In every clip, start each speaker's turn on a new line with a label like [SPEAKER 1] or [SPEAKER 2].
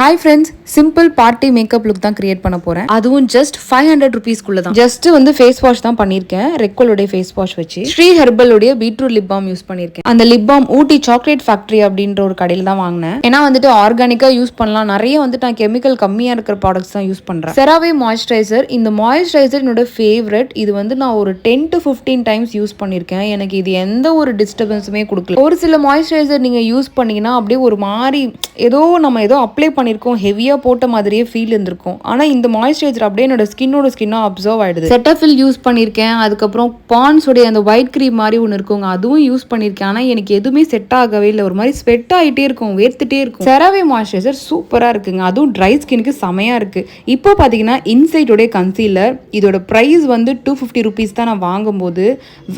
[SPEAKER 1] Hi friends, simple party makeup look தான் create பண்ண போறேன். அதுவும் just 500 rupeesக்குள்ள தான். ஜஸ்ட் வந்து ஃபேஸ் வாஷ் தான் பண்ணிருக்கேன். ரெக்கோலோட ஃபேஸ் வாஷ் வச்சு ஸ்ரீ ஹெர்பலோட பீட்ரூட் லிப் பாம் யூஸ் பண்ணிருக்கேன். அந்த lip balm Ooty chocolate factory அப்படின்ற ஒரு கடையில தான் வாங்கினேன். ஏன்னா வந்துட்டு ஆர்கானிக்கா யூஸ் பண்ணலாம். நிறைய வந்துட்டு நான் கெமிக்கல் கம்மியா இருக்கிற ப்ராடக்ட்ஸ் தான் யூஸ் பண்றேன். செராவே மாய்ஸ்சரைசர். இந்த மாய்ஸ்சரைசர் என்னோட ஃபேவரட். இது வந்து நான் ஒரு 10 to 15 டைம்ஸ் யூஸ் பண்ணிருக்கேன். எனக்கு இது எந்த ஒரு டிஸ்டர்பன்ஸுமே கொடுக்கல. ஒரு சில மாய்ஸ்சரைசர் நீங்க யூஸ் பண்ணீங்கன்னா அப்படியே ஒரு மாதிரி ஏதோ அப்ளை பண்ணிருக்கோம், ஹெவியா போட்ட மாதிரியே ஃபீல் இருந்திருக்கும். ஆனா இந்த மாய்ஸ்சரைசர் அப்படியே என்னோட ஸ்கின்னா அப்சர்வ் ஆயிடுது. செட்டஃபில் யூஸ் பண்ணிருக்கேன். அதுக்கப்புறம் பான்ஸ் உடைய அந்த ஒயிட் கிரீம் மாதிரி ஒன்று இருக்குங்க, அதுவும் யூஸ் பண்ணிருக்கேன். ஆனா எனக்கு எதுவுமே செட் ஆகவே இல்லை. ஒரு மாதிரி ஸ்வெட் ஆகிட்டே இருக்கும், வேர்த்துட்டே இருக்கும். செராவே மாய்ஸ்சரைசர் சூப்பரா இருக்குங்க. அதுவும் ட்ரை ஸ்கின்னுக்கு செமையா இருக்கு. இப்போ பாத்தீங்கன்னா இன்சைட்டோட கன்சீலர், இதோட பிரைஸ் வந்து 250 rupees தான் நான் வாங்கும்போது.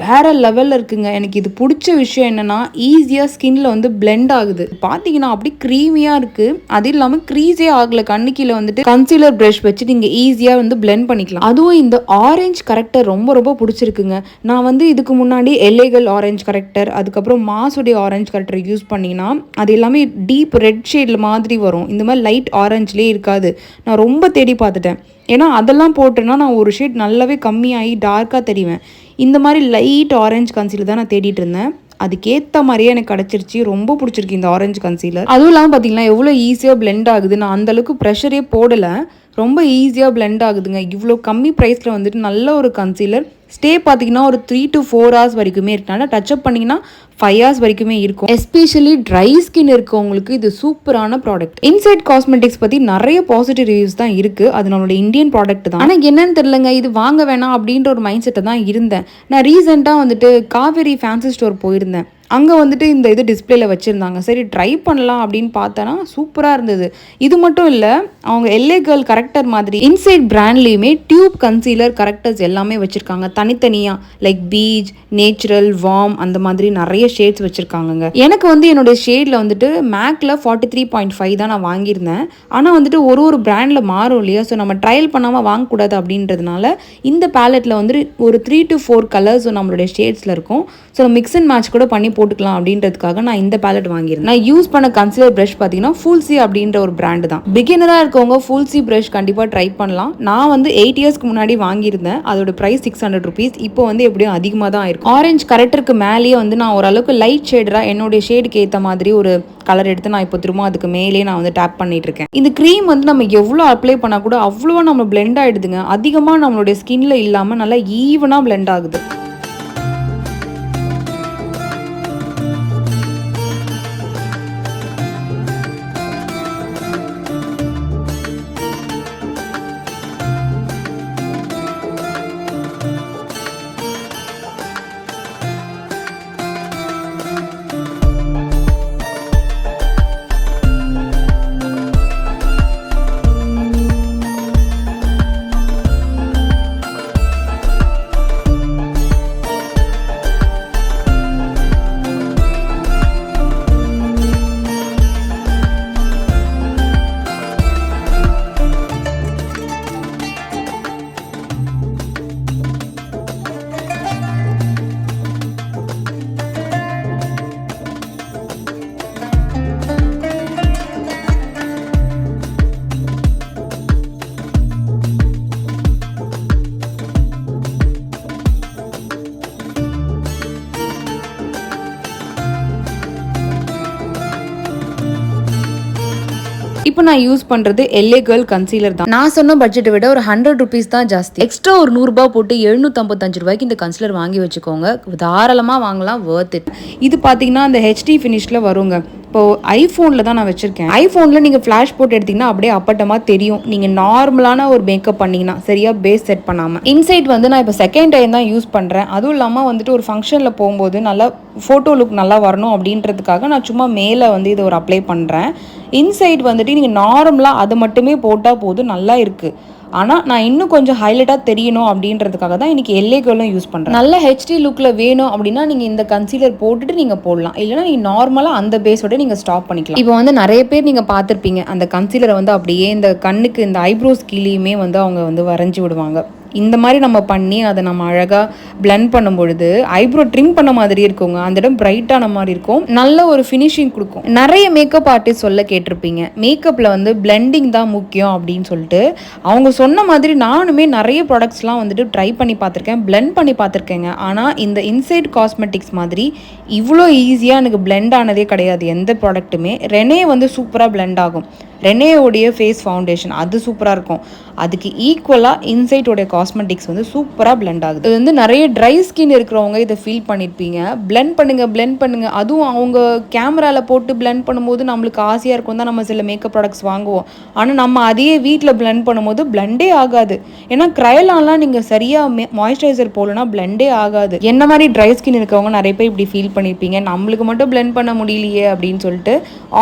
[SPEAKER 1] வேற லெவல்ல இருக்குங்க. எனக்கு இது பிடிச்ச விஷயம் என்னன்னா ஈஸியா ஸ்கின்ல வந்து பிளெண்ட் ஆகுது. பாத்தீங்கன்னா அப்படி க்ரீமியா இருக்கு. அது இல்லாம க்ரீஸே ஆகல. கண்ணுக்கீழ வந்துட்டு கன்சீலர் பிரஷ் வச்சு நீங்க ஈஸியா வந்து பிளெண்ட் பண்ணிக்கலாம். அதுவும் இந்த ஆரஞ்சு கரெக்டர் ரொம்ப பிடிச்சிருக்குங்க. நான் வந்து இதுக்கு முன்னாடி எல்லேகல் ஆரஞ்சு கரெக்டர், அதுக்கப்புறம் மாஸுடைய ஆரஞ்சு கரெக்டர் யூஸ் பண்ணினா அது எல்லாமே டீப் ரெட் ஷேட்ல மாதிரி வரும். இந்த மாதிரி லைட் ஆரஞ்சுலேயே இருக்காது. நான் ரொம்ப தேடி பார்த்துட்டேன். ஏன்னா அதெல்லாம் போட்டேன்னா நான் ஒரு ஷேட் நல்லாவே கம்மியாகி டார்க்காக தெரிவேன். இந்த மாதிரி லைட் ஆரஞ்சு கன்சீலர் தான் நான் தேடிட்டு இருந்தேன். அதுக்கேற்ற மாதிரியே எனக்கு கிடச்சிருச்சு. ரொம்ப பிடிச்சிருக்கு இந்த ஆரஞ்சு கன்சீலர். அதுவும் இல்லாமல் பார்த்தீங்கன்னா எவ்வளோ ஈஸியாக பிளெண்ட் ஆகுது. நான் அந்தளவுக்கு ப்ரெஷரே போடலை, ரொம்ப ஈஸியாக பிளெண்ட் ஆகுதுங்க. இவ்வளோ கம்மி ப்ரைஸில் வந்துட்டு நல்ல ஒரு கன்சீலர். ஸ்டே பார்த்தீங்கன்னா ஒரு 3 to 4 hours வரைக்குமே இருக்கனால டச்சப் பண்ணிங்கன்னா 5 hours வரைக்குமே இருக்கும். எஸ்பெஷலி ட்ரை ஸ்கின் இருக்கவங்களுக்கு இது சூப்பரான ப்ராடக்ட். இன்சைட் காஸ்மெட்டிக்ஸ் பற்றி நிறைய பாசிட்டிவ் ரிவ்யூஸ் தான் இருக்குது. அது நம்மளோட இந்தியன் ப்ராடக்ட் தான். ஆனால் என்னன்னு தெரியலங்க, இது வாங்க வேணாம் அப்படின்ற ஒரு மைண்ட் செட்டை தான் இருந்தேன். நான் ரீசெண்டாக வந்துட்டு காவேரி ஃபேன்சி ஸ்டோர் போயிருந்தேன். அங்கே வந்துட்டு இந்த இது டிஸ்பிளேல வச்சுருந்தாங்க. சரி ட்ரை பண்ணலாம் அப்படின்னு பார்த்தேன்னா சூப்பராக இருந்தது. இது மட்டும் இல்லை, அவங்க எல்லேகல் கரெக்டர் மாதிரி இன்சைட் பிராண்ட்லேயுமே டியூப் கன்சீலர் கரெக்டர்ஸ் எல்லாமே வச்சுருக்காங்க தனித்தனியாக. லைக் பீச், நேச்சுரல், வார்ம் அந்த மாதிரி நிறைய ஷேட்ஸ் வச்சுருக்காங்கங்க. எனக்கு வந்து என்னுடைய ஷேடில் வந்துட்டு மேக்கில் 43.5 தான் நான் வாங்கியிருந்தேன். ஆனால் வந்துட்டு ஒரு பிராண்டில் மாறும் இல்லையா, ஸோ நம்ம ட்ரையல் பண்ணாமல் வாங்கக்கூடாது அப்படின்றதுனால இந்த பேலட்டில் வந்துட்டு ஒரு 3 to 4 கலர்ஸ் நம்மளுடைய ஷேட்ஸில் இருக்கும். ஸோ மிக்ஸ் அண்ட் மேட்ச் கூட பண்ணி போட்டுக்கலாம் அப்படின்றதுக்காக நான் இந்த பேலட் வாங்கியிருந்தேன். நான் யூஸ் பண்ண கன்சீலர் பிரஷ் பார்த்தீங்கன்னா ஃபுல்சி அப்படின்ற ஒரு பிராண்டு தான். பிகினராக இருக்கவங்க ஃபுல்சி பிரஷ் கண்டிப்பாக ட்ரை பண்ணலாம். நான் வந்து 8 yearsக்கு முன்னாடி வாங்கியிருந்தேன். அதோட ப்ரைஸ் 600 rupees. இப்போ வந்து எப்படியும் அதிகமாக தான் இருக்கும். ஆரஞ்சு கரெக்டருக்கு மேலேயே வந்து நான் ஓரளவுக்கு லைட் ஷேடராக என்னுடைய ஷேடுக்கு ஏற்ற மாதிரி ஒரு கலர் எடுத்து நான் இப்போ திரும்ப அதுக்கு மேலேயே நான் வந்து டேப் பண்ணிட்டு இருக்கேன். இந்த க்ரீம் வந்து நம்ம எவ்வளோ அப்ளை பண்ணால் கூட அவ்வளோ நம்ம பிளெண்ட் ஆகிடுதுங்க. அதிகமாக நம்மளுடைய ஸ்கின்ல இல்லாமல் நல்லா ஈவனாக பிளெண்ட் ஆகுது. இப்போ நான் யூஸ் பண்றது எல்லேகல் கன்சீலர் தான். நான் சொன்ன பட்ஜெட்டை விட ஒரு 100 rupees தான் ஜாஸ்தி. எக்ஸ்ட்ரா ஒரு 100 ரூபாய் போட்டு 755 ரூபாய்க்கு இந்த கன்சீலர் வாங்கி வச்சுக்கோங்க. தாராளமாக வாங்கலாம், வர்த் இட். இது பார்த்தீங்கன்னா அந்த ஹெச்டி ஃபினிஷ்ல வருங்க. இப்போது ஐஃபோனில் தான் நான் வச்சுருக்கேன். ஐஃபோனில் நீங்கள் ஃப்ளாஷ் போட்டு எடுத்திங்கன்னா அப்படியே அப்பட்டமாக தெரியும். நீங்கள் நார்மலான ஒரு மேக்கப் பண்ணிங்கன்னா சரியாக பேஸ் செட் பண்ணாமல். இன்சைட் வந்து நான் இப்போ செகண்ட் டைம் தான் யூஸ் பண்ணுறேன். அதுவும் இல்லாமல் வந்துட்டு ஒரு ஃபங்க்ஷனில் போகும்போது நல்லா ஃபோட்டோ லுக் நல்லா வரணும் அப்படின்றதுக்காக நான் சும்மா மேலே வந்து இதை ஒரு அப்ளை பண்ணுறேன். இன்சைட் வந்துட்டு நீங்கள் நார்மலாக அதை மட்டுமே போட்டால் போதும், நல்லா இருக்குது. ஆனால் நான் இன்னும் கொஞ்சம் ஹைலைட்டாக தெரியணும் அப்படின்றதுக்காக தான் இன்றைக்கி எல்லேகலும் யூஸ் பண்ணுறேன். நல்ல ஹெச்டி லுக்கில் வேணும் அப்படின்னா நீங்கள் இந்த கன்சீலர் போட்டுட்டு நீங்கள் போடலாம். இல்லைனா நீங்கள் நார்மலாக அந்த பேஸோட நீங்கள் ஸ்டாப் பண்ணிக்கலாம். இப்போ வந்து நிறைய பேர் நீங்கள் பார்த்துருப்பீங்க, அந்த கன்சீலரை வந்து அப்படியே இந்த கண்ணுக்கு இந்த ஐப்ரோஸ் கீழேயுமே வந்து அவங்க வந்து வரைஞ்சி விடுவாங்க. இந்த மாதிரி நம்ம பண்ணி அதை நம்ம அழகாக பிளெண்ட் பண்ணும் பொழுது ஐப்ரோ ட்ரிம் பண்ண மாதிரி இருக்குங்க, அந்த இடம் பிரைட்டான மாதிரி இருக்கும், நல்ல ஒரு ஃபினிஷிங் கொடுக்கும். நிறைய மேக்கப் ஆர்டிஸ்ட் சொல்ல கேட்டிருப்பீங்க மேக்கப்பில் வந்து பிளெண்டிங் தான் முக்கியம் அப்படின்னு சொல்லிட்டு. அவங்க சொன்ன மாதிரி நானுமே நிறைய ப்ராடக்ட்ஸ்லாம் வந்துட்டு ட்ரை பண்ணி பார்த்துருக்கேன், பிளெண்ட் பண்ணி பார்த்துருக்கேங்க. ஆனால் இந்த இன்சைட் காஸ்மெட்டிக்ஸ் மாதிரி இவ்வளோ ஈஸியாக எனக்கு பிளெண்ட் ஆனதே கிடையாது எந்த ப்ராடக்ட்டுமே. ரெனே வந்து சூப்பராக பிளெண்ட் ஆகும். ரெனேயோடைய ஃபேஸ் ஃபவுண்டேஷன் அது சூப்பராக இருக்கும். அதுக்கு ஈக்குவலாக இன்சைட்டோடைய காஸ்மெட்டிக்ஸ் வந்து சூப்பராக பிளெண்ட் ஆகுது. இது வந்து நிறைய ட்ரை ஸ்கின் இருக்கிறவங்க இதை ஃபீல் பண்ணியிருப்பீங்க. பிளெண்ட் பண்ணுங்க, அதுவும் அவங்க கேமராவில் போட்டு பிளெண்ட் பண்ணும்போது நம்மளுக்கு ஆசையாக இருக்கும் தான் நம்ம சில மேக்கப் ப்ராடக்ட்ஸ் வாங்குவோம். ஆனால் நம்ம அதையே வீட்டில் பிளெண்ட் பண்ணும்போது பிளெண்டே ஆகாது. ஏன்னா க்ரைலான்லாம் நீங்கள் சரியாக மாய்ஸ்சரைசர் போடலன்னா பிளெண்டே ஆகாது. என்ன மாதிரி ட்ரை ஸ்கின் இருக்கிறவங்க நிறைய பேர் இப்படி ஃபீல் பண்ணியிருப்பீங்க, நம்மளுக்கு மட்டும் பிளெண்ட் பண்ண முடியலையே அப்படின்னு சொல்லிட்டு.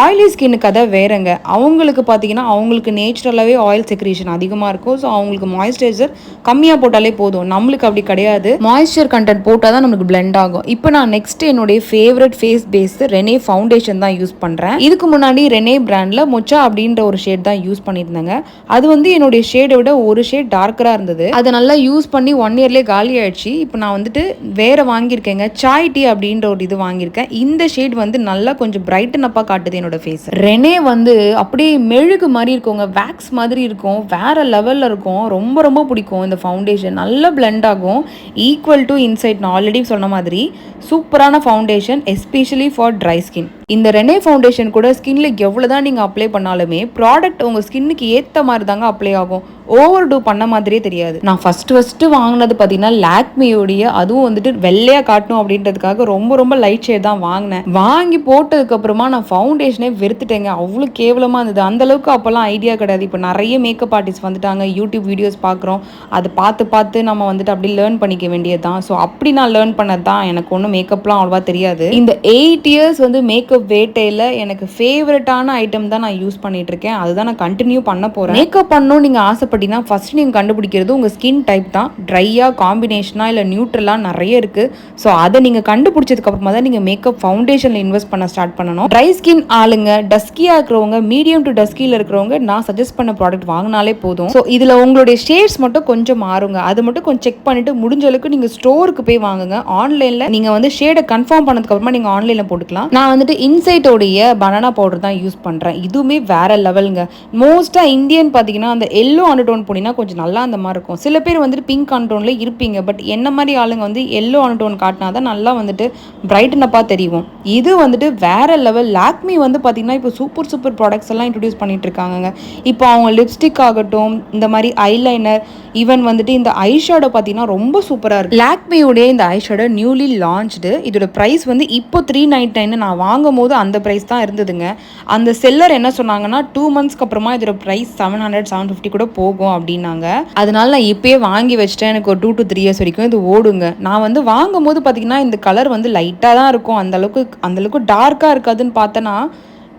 [SPEAKER 1] ஆயிலி ஸ்கின்னுக்கு அதை வேறங்க. அவங்களுக்கு பார்த்தீங்கன்னா அவங்களுக்கு நேச்சுரலாகவே ஆயில் செக்ரேஷன் அதிகமாக இருக்கும். ஸோ அவங்களுக்கு மாய்ஸ்சரைசர் கம்மியாக போட்டாலே போதும். நம்மளுக்கு அப்படி கிடையாது, மாய்ஸ்சர் கண்டென்ட் போட்டால் தான் நம்மளுக்கு பிளெண்ட் ஆகும். இப்போ நான் நெக்ஸ்ட் என்னுடைய favourite face base Renee foundation தான் யூஸ் பண்ணுறேன். இதுக்கு முன்னாடி ரெனே பிராண்டில் மொச்சா அப்படின்ற ஒரு ஷேட் தான் யூஸ் பண்ணியிருந்தாங்க. அது வந்து என்னுடைய ஷேடை விட ஒரு ஷேட் டார்க்கராக இருந்தது. அதை நல்லா யூஸ் பண்ணி 1 இயர்லேயே காலி ஆயிடுச்சு. இப்போ நான் வந்துட்டு வேற வாங்கியிருக்கேங்க, சாய் டீ அப்படின்ற ஒரு இது வாங்கியிருக்கேன். இந்த ஷேட் வந்து நல்லா கொஞ்சம் பிரைட்டன் அப்பா காட்டுது என்னோட ஃபேஸ். ரெனே வந்து அப்படியே மெழுகு மாதிரி இருக்குங்க, வேக்ஸ் மாதிரி இருக்கும், வேற லெவலில் இருக்கும். ரொம்ப ரொம்ப பிடிக்கும் இந்த ஃபவுண்டேஷன். நல்லா பிளெண்ட் ஆகும், ஈக்குவல் டு இன்சைட். நான் ஆல்ரெடி சொன்ன மாதிரி சூப்பரான foundation, especially for dry skin. இந்த ரெனே ஃபவுண்டேஷன் கூட ஸ்கின்ல எவ்வளோதான் நீங்கள் அப்ளை பண்ணாலுமே ப்ராடக்ட் உங்கள் ஸ்கின்னுக்கு ஏற்ற மாதிரி தாங்க அப்ளை ஆகும். ஓவர் டூ பண்ண மாதிரியே தெரியாது. நான் ஃபஸ்ட்டு வாங்கினது பார்த்தீங்கன்னா லாக்மேயோடைய, அதுவும் வந்துட்டு வெள்ளையாக காட்டணும் அப்படின்றதுக்காக ரொம்ப ரொம்ப லைட் ஷேட் தான் வாங்கினேன். வாங்கி போட்டதுக்கப்புறமா நான் ஃபவுண்டேஷனே வெறுத்துட்டேங்க, அவ்வளோ கேவலமாக இருந்தது. அந்தளவுக்கு அப்போல்லாம் ஐடியா கிடையாது. இப்போ நிறைய மேக்கப் ஆர்டிஸ்ட் வந்துட்டாங்க, யூடியூப் வீடியோஸ் பார்க்குறோம், அதை பார்த்து நம்ம வந்துட்டு அப்படி லேர்ன் பண்ணிக்க வேண்டியது தான். ஸோ அப்படி நான் லேர்ன் பண்ணது தான். எனக்கு ஒன்றும் மேக்கப்லாம் அவ்வளோவா தெரியாது. இந்த 8 இயர்ஸ் வந்து மேக்கப் வேட்டையில் எனக்கு ஃபேவரட்டான ஐட்டம் தான் நான் யூஸ் பண்ணிட்டு இருக்கேன். அதுதான் நான் கண்டினியூ பண்ண போகிறேன். மேக்கப் பண்ணணும் நீங்கள் ஆசைப்பட்டீங்கன்னா ஃபர்ஸ்ட் நீங்கள் கண்டுபிடிக்கிறது உங்கள் ஸ்கின் டைப் தான். ட்ரையாக, காம்பினேஷனாக, இல்லை நியூட்ரலாக நிறைய இருக்குது. ஸோ அதை நீங்கள் கண்டுபிடிச்சதுக்கப்புறமா தான் நீங்கள் மேக்கப் ஃபவுண்டேஷனில் இன்வெஸ்ட் பண்ண ஸ்டார்ட் பண்ணணும். ட்ரை ஸ்கின் ஆளுங்க, டஸ்கியாக இருக்கிறவங்க, மீடியம் டு டஸ்கியில் இருக்கிறவங்க நான் சஜஸ்ட் பண்ண ப்ராடக்ட் வாங்கினாலே போதும். ஸோ இதில் உங்களுடைய ஷேட்ஸ் மட்டும் கொஞ்சம் மாறுங்க, அது மட்டும் கொஞ்சம் செக் பண்ணிவிட்டு முடிஞ்ச அளவுக்கு நீங்கள் ஸ்டோருக்கு போய் வாங்குங்க. ஆன்லைனில் நீங்கள் வந்து ஷேடை கன்ஃபார்ம் பண்ணதுக்கப்புறமா நீங்கள் ஆன்லைனில் போட்டுக்கலாம். நான் வந்துட்டு இன்சைட்டோடைய பனானா பவுடர் தான் யூஸ் பண்ணுறேன். இதுவுமே வேற லெவலுங்க. மோஸ்ட்டாக இந்தியன் பார்த்தீங்கன்னா அந்த எல்லோ அண்டர்டோன் போனீங்கன்னா கொஞ்சம் நல்லா அந்த மாதிரி இருக்கும். சில பேர் வந்துட்டு பிங்க் அண்டர்டோனில் இருப்பீங்க. பட் என்ன மாதிரி ஆளுங்க வந்து எல்லோ அண்டர்டோன் காட்டினா தான் நல்லா வந்துட்டு பிரைட்டனப்பாக தெரியும். இது வந்துட்டு வேற லெவல். லாக்மி வந்து பார்த்தீங்கன்னா இப்போ சூப்பர் ப்ராடக்ட்ஸ் எல்லாம் இன்ட்ரடியூஸ் பண்ணிட்டு இருக்காங்க. இப்போ அவங்க லிப்ஸ்டிக் ஆகட்டும், இந்த மாதிரி ஐலைனர், ஈவன் வந்துட்டு இந்த ஐஷேடோ பார்த்தீங்கன்னா ரொம்ப சூப்பராக இருக்குது. லாக்மேயோடைய இந்த ஐஷேடோ நியூலி லான்ச்டு. இதோட ப்ரைஸ் வந்து இப்போ 399. நான் வாங்கும் போது அந்த ப்ரைஸ் தான் இருந்ததுங்க. அந்த செல்லர் என்ன சொன்னாங்கன்னா 2 மந்த்ஸ்க்கு அப்புறமா இதோட ப்ரைஸ் 700-750 கூட போகும் அப்படின்னாங்க. அதனால நான் இப்பயே வாங்கி வச்சுட்டேன். எனக்கு ஒரு 2 to 3 இயர்ஸ் வரைக்கும் இது ஓடுங்க. நான் வந்து வாங்கும் போது பார்த்தீங்கன்னா இந்த கலர் வந்து லைட்டாக தான் இருக்கும், அந்தளவுக்கு டார்க்காக இருக்காதுன்னு பார்த்தேன்னா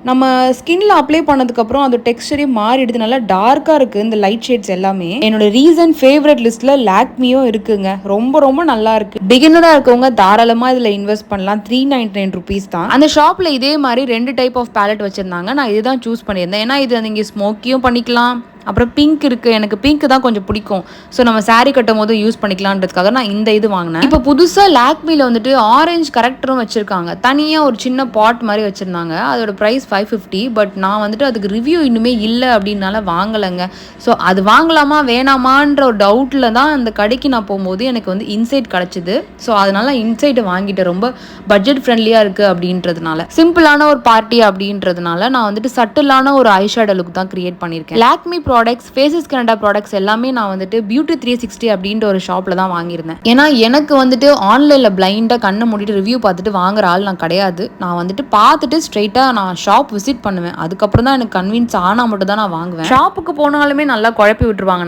[SPEAKER 1] நம்ம ஸ்கின்ல அப்ளை பண்ணதுக்கப்புறம் அது டெக்ஸ்டரே மாறிடுது, நல்லா டார்க்காக இருக்குது இந்த லைட் ஷேட்ஸ் எல்லாமே. என்னோட ரீசன்ட் ஃபேவரட் லிஸ்ட்டில் லாக்மியும் இருக்குங்க. ரொம்ப ரொம்ப நல்லா இருக்குது. பிகினராக இருக்கவங்க தாராளமாக இதில் இன்வெஸ்ட் பண்ணலாம். 399 rupees தான். அந்த ஷாப்பில் இதே மாதிரி 2 டைப் ஆஃப் பேலட் வச்சுருந்தாங்க. நான் இதுதான் சூஸ் பண்ணியிருந்தேன். ஏன்னா இது நீங்கள் ஸ்மோக்கியும் பண்ணிக்கலாம், அப்புறம் பிங்க் இருக்குது, எனக்கு பிங்க் தான் கொஞ்சம் பிடிக்கும். ஸோ நம்ம சாரீ கட்டும் போது யூஸ் பண்ணிக்கலான்றதுக்காக நான் இந்த இது வாங்கினேன். இப்போ புதுசாக லாக்மியில் வந்துட்டு ஆரஞ்சு கரெக்டரும் வச்சுருக்காங்க. தனியாக ஒரு சின்ன பாட் மாதிரி வச்சுருந்தாங்க. அதோட ப்ரைஸ் 550. பட் நான் வந்துட்டு அதுக்கு ரிவ்யூ இன்னுமே இல்லை அப்படின்னால வாங்கலைங்க. ஸோ அது வாங்கலாமா வேணாமான்ற ஒரு டவுட்டில் தான் அந்த கடைக்கு நான் போகும்போது எனக்கு வந்து இன்சைட் கிடச்சிது. ஸோ அதனால இன்சைட்டை வாங்கிட்டு ரொம்ப பட்ஜெட் ஃப்ரெண்ட்லியாக இருக்குது அப்படின்றதுனால, சிம்பிளான ஒரு பார்ட்டி அப்படின்றதுனால நான் வந்துட்டு சட்டிலான ஒரு ஐஷேடோ லுக் தான் கிரியேட் பண்ணியிருக்கேன். Lakme products, faces Canada products எல்லாமே நான் வந்துட்டு பியூட்டி 360 அப்படின்ற ஒரு ஷாப்பில் தான் வாங்கியிருந்தேன். ஏன்னா எனக்கு வந்துட்டு ஆன்லைனில் பிளைண்டாக கண்ணை மூடிட்டு ரிவ்யூ பார்த்துட்டு வாங்குற ஆள் நான் கிடையாது. நான் வந்துட்டு பார்த்துட்டு ஸ்ட்ரெயிட்டாக நான் ஷாப் விசிட் பண்ணுவேன். அதுக்கப்புறம் தான் எனக்கு கன்வின்ஸ் ஆனால் மட்டும் தான் நான் வாங்குவேன். ஷாப்புக்கு போனாலுமே நல்லா குழப்பி விட்டுருவாங்க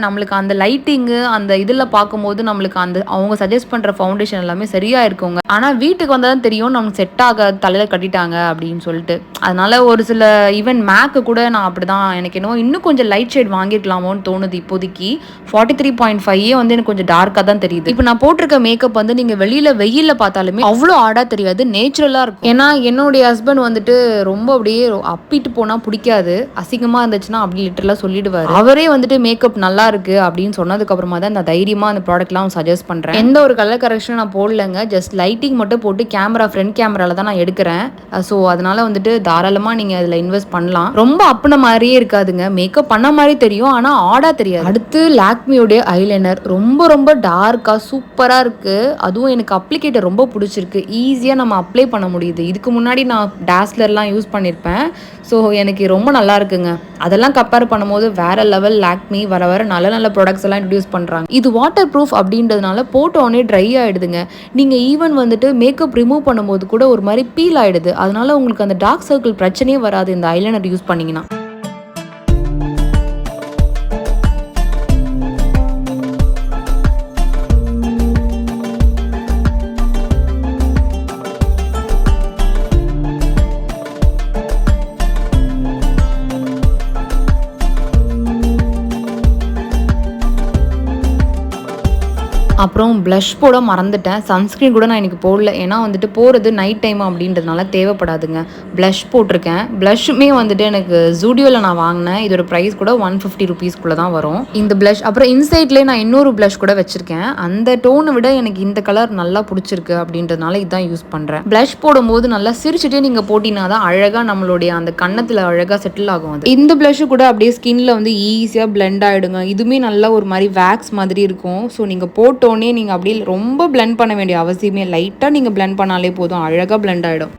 [SPEAKER 1] நம்மளுக்கு அந்த லைட்டிங்கு அந்த இதில் பார்க்கும்போது நம்மளுக்கு அந்த அவங்க சஜஸ்ட் பண்ணுற ஃபவுண்டேஷன் எல்லாமே சரியாக இருக்குங்க. ஆனால் வீட்டுக்கு வந்தால் தான் தெரியும் நமக்கு செட் ஆகாது, தலையில் கட்டிட்டாங்க அப்படின்னு சொல்லிட்டு. அதனால ஒரு சில ஈவன் மேக்கு கூட நான் அப்படி தான், எனக்கு என்னவோ இன்னும் கொஞ்சம் லைட் ஷேட் வாங்கிருக்கலாமோன்னு தோணுது இப்போதைக்கு. 43.5 வந்து எனக்கு கொஞ்சம் டார்க்கா தான் தெரியுது. இப்போ நான் போட்டிருக்க மேக்கப் வந்து நீங்க வெளியில வெயில்ல பார்த்தாலுமே அவ்வளோ ஆடா தெரியாது, நேச்சுரலா இருக்கும். ஏன்னா என்னுடைய ஹஸ்பண்ட் வந்துட்டு ரொம்ப அப்படியே அப்பிட்டு போனா பிடிக்காது, அசிங்கமா இருந்துச்சுன்னா அப்படி லிட்டரலா சொல்லிடுவாரு. அவரே வந்துட்டு மேக்கப் நல்லா இருக்கு அப்படின்னு சொன்னதுக்கு அப்புறமா தான் நான் தைரியமா அந்த ப்ராடக்ட்லாம் சஜஸ்ட் பண்றேன். எந்த ஒரு கலர் கரெக்ஷன் நான் போடலங்க, ஜஸ்ட் லைட்டிங் மட்டும் போட்டு ஃப்ரண்ட் கேமரால தான் நான் எடுக்கிறேன். ஸோ அதனால வந்துட்டு தாராளமா நீங்க அதுல இன்வெஸ்ட் பண்ணலாம். ரொம்ப அப்புன மாதிரியே இருக்காதுங்க, மேக்கப் பண்ண மாதிரி தெரியும், ஆனா ஆடா தெரியாது. அடுத்து லாக்மியோடைய ஐலைனர் ரொம்ப ரொம்ப டார்க்கா சூப்பரா இருக்கு. அதுவும் எனக்கு அப்ளிகேட்டர் ரொம்ப பிடிச்சிருக்கு, ஈஸியா நம்ம அப்ளை பண்ண முடியுது. இதுக்கு முன்னாடி நான் டாஸ்லர்லாம் யூஸ் பண்ணியிருப்பேன். ஸோ எனக்கு ரொம்ப நல்லா இருக்குங்க. அதெல்லாம் கம்பேர் பண்ணும்போது வேற லெவல். லாக்மி வர வர நல்ல நல்ல ப்ராடக்ட்ஸ் எல்லாம் இன்ட்ரடியூஸ் பண்றாங்க. இது வாட்டர் ப்ரூஃப் அப்படின்றதுனால போட்டோனே ட்ரை ஆயிடுதுங்க. நீங்க ஈவன் வந்துட்டு மேக்கப் ரிமூவ் பண்ணும்போது கூட ஒரு மாதிரி பீல் ஆயிடுது. அதனால உங்களுக்கு அந்த டார்க் சர்க்கிள் பிரச்சனையே வராது இந்த ஐலைனர் யூஸ் பண்ணீங்கன்னா. அப்புறம் ப்ளஷ் போட மறந்துட்டேன். சன்ஸ்க்ரீன் கூட நான் இன்றைக்கி போடல, ஏன்னா வந்துட்டு போகிறது நைட் டைம் அப்படின்றதுனால தேவைப்படாதுங்க. ப்ளஷ் போட்டிருக்கேன். ப்ளஷ்ஷுமே வந்துட்டு எனக்கு ஜூடியோவில் நான் வாங்கினேன். இதோட ப்ரைஸ் கூட 150 ருபீஸ்க்குள்ளே தான் வரும் இந்த ப்ளஷ். அப்புறம் இன்சைட்லேயே நான் இன்னொரு ப்ளஷ் கூட வச்சுருக்கேன். அந்த டோனை விட எனக்கு இந்த கலர் நல்லா பிடிச்சிருக்கு அப்படின்றதுனால இதுதான் யூஸ் பண்ணுறேன். ப்ளஷ் போடும்போது நல்லா சிரிச்சுட்டே நீங்கள் போட்டிங்கன்னா தான் அழகாக நம்மளுடைய அந்த கன்னத்தில் அழகாக செட்டில் ஆகும். அது இந்த ப்ளஷ்ஷு கூட அப்படியே ஸ்கின்ல வந்து ஈஸியாக பிளெண்ட் ஆகிடுங்க. இதுவுமே நல்லா ஒரு மாதிரி வேக்ஸ் மாதிரி இருக்கும். ஸோ நீங்கள் போட்டோன்னே நீங்கள் அப்படியே ரொம்ப பிளெண்ட் பண்ண வேண்டிய அவசியமே, லைட்டாக நீங்கள் பிளெண்ட் பண்ணாலே போதும், அழகாக பிளெண்ட் ஆகிடும்.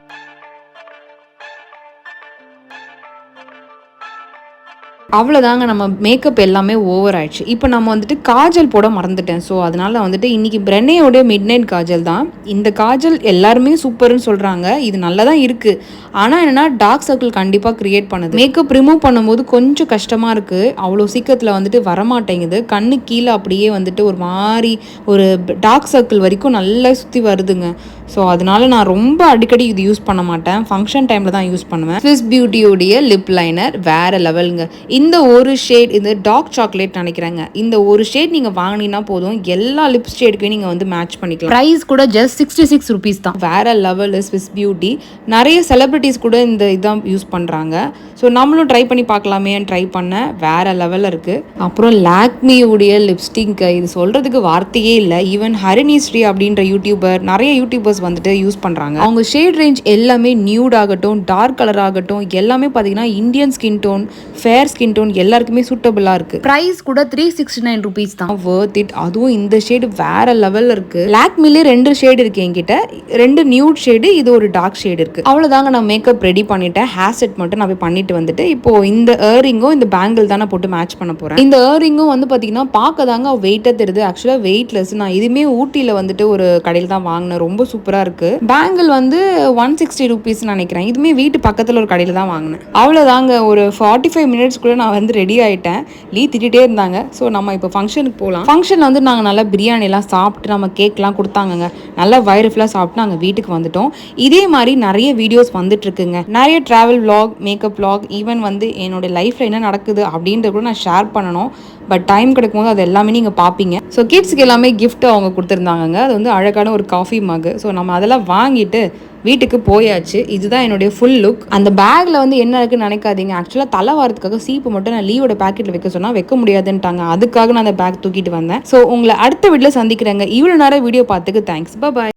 [SPEAKER 1] அவ்வளோதாங்க, நம்ம மேக்கப் எல்லாமே ஓவர் ஆயிடுச்சு. இப்போ நம்ம வந்துட்டு காஜல் போட மறந்துட்டேன். ஸோ அதனால வந்துட்டு இன்னைக்கு ரெனேயோட மிட் நைட் காஜல் தான். இந்த காஜல் எல்லாருமே சூப்பர்னு சொல்கிறாங்க, இது நல்லா தான் இருக்குது. ஆனால் என்னென்னா டார்க் சர்க்கிள் கண்டிப்பாக க்ரியேட் பண்ணுது. மேக்கப் ரிமூவ் பண்ணும்போது கொஞ்சம் கஷ்டமாக இருக்குது, அவ்வளோ சீக்கிரத்தில் வந்துட்டு வரமாட்டேங்குது. கண்ணு கீழே அப்படியே வந்துட்டு ஒரு மாதிரி ஒரு டார்க் சர்க்கிள் வரைக்கும் நல்லா சுற்றி வருதுங்க. ஸோ அதனால நான் ரொம்ப அடிக்கடி இது யூஸ் பண்ண மாட்டேன், ஃபங்க்ஷன் டைமில் தான் யூஸ் பண்ணுவேன். ஸ்விஸ் பியூட்டியோடைய லிப் லைனர் வேறு லெவலுங்க. இந்த ஒரு ஷேட், இந்த டார்க் சாக்லேட் நினைக்கிறேங்க, இந்த ஒரு ஷேட் நீங்கள் வாங்கினீங்கன்னா போதும், எல்லா லிப் ஷேடுக்கும் நீங்கள் வந்து மேட்ச் பண்ணிக்கலாம். ப்ரைஸ் கூட ஜஸ்ட் 66 ருபீஸ் தான். வேறு லெவல் ஸ்விஸ் பியூட்டி. நிறைய செலிபிரிட்டிஸ் கூட இந்த இதான் யூஸ் பண்ணுறாங்க. ஸோ நம்மளும் ட்ரை பண்ணி பார்க்கலாமேன்னு ட்ரை பண்ணேன், வேறு லெவலில் இருக்குது. அப்புறம் லாக்மியோடைய லிப்ஸ்டிக், இது சொல்கிறதுக்கு வார்த்தையே இல்லை. ஈவன் ஹரிணிஸ்ரீ அப்படின்ற யூடியூபர், நிறைய யூடியூபர்ஸ் வந்துட்டு யூஸ் பண்ணுறாங்க. அவங்க ஷேட் ரேஞ்ச் எல்லாமே நியூட் ஆகட்டும், டார்க் கலர் ஆகட்டும், எல்லாமே பார்த்தீங்கன்னா Indian skin tone, fair skin tone எல்லாருக்குமே சூட்டபிளா இருக்கு. பிரைஸ் கூட 369 ருபீஸ் தான். Worth it. அதுவும் இந்த ஷேடு வேற லெவல்ல இருக்கு. லாக்மிலே 2 ஷேடு இருக்கு என்கிட்ட, 2 நியூட் ஷேடு, இது ஒரு டார்க் ஷேடு இருக்கு. அவ்வளவுதாங்க, நான் மேக்கப் ரெடி பண்ணிட்டேன். ஹேர் செட் மட்டும் நான் போய் பண்ணிட்டு வந்துட்டு இப்போ இந்த இயரிங்கும் இந்த பேங்கிள் தான் நான் போட்டு மேட்ச் பண்ண போறேன். இந்த இயரிங்கும் வந்து பாத்தீங்கன்னா பார்க்க தாங்க வெயிட்டா தெரியுது, ஆக்சுவலா வெயிட்லெஸ். நான் இதுமே ஊட்டியில வந்துட்டு ஒரு கடையில் தான் வாங்கினேன், ரொம்ப சூப்பரா இருக்கு. பேங்கிள் வந்து 160 ருபீஸ் நினைக்கிறேன். இதுமே வீட்டு பக்கத்துல ஒரு கடையில் தான் வாங்கினேன். அவ்வளவுதாங்க, ஒரு 45 மினிட்ஸ் கூட நான் வந்து ரெடி ஆகிட்டேன். திட்டிகிட்டே இருந்தாங்க. ஸோ நம்ம இப்போ ஃபங்க்ஷனுக்கு போகலாம். ஃபங்க்ஷனில் வந்து நாங்கள் நல்லா பிரியாணிலாம் சாப்பிட்டு நம்ம கேக்லாம் கொடுத்தாங்கங்க, நல்லா வயிறு ஃபுல்லாக சாப்பிட்டு நாங்கள் வீட்டுக்கு வந்துட்டோம். இதே மாதிரி நிறைய வீடியோஸ் வந்துட்டுருக்குங்க, நிறைய travel vlog, makeup vlog, even வந்து என்னோடய லைஃப்பில் என்ன நடக்குது அப்படின்றத கூட நான் ஷேர் பண்ணணும். பட் டைம் கிடைக்கும்போது அது எல்லாமே நீங்கள் பார்ப்பீங்க. ஸோ கிட்ஸ்க்கு எல்லாமே கிஃப்ட் அவங்க கொடுத்துருந்தாங்க. அது வந்து அழகான ஒரு காஃபி மக். ஸோ நம்ம அதெல்லாம் வாங்கிட்டு வீட்டுக்கு போயாச்சு. இதுதான் என்னுடைய ஃபுல் லுக். அந்த பேக்கில் வந்து என்ன இருக்குன்னு நினைக்காதீங்க, ஆக்சுவலாக தலை வாரத்துக்காக சீப்பு மட்டும் நான் லீவோட பேக்கெட்டில் வைக்க சொன்னால் வைக்க முடியாதுன்ட்டாங்க. அதுக்காக நான் அந்த பேக் தூக்கிட்டு வந்தேன். ஸோ உங்களை அடுத்த வீட்டில் சந்திக்கிறேங்க. இவ்வளோ நேரம் வீடியோ பார்த்துக்கு தேங்க்ஸ். பாய்.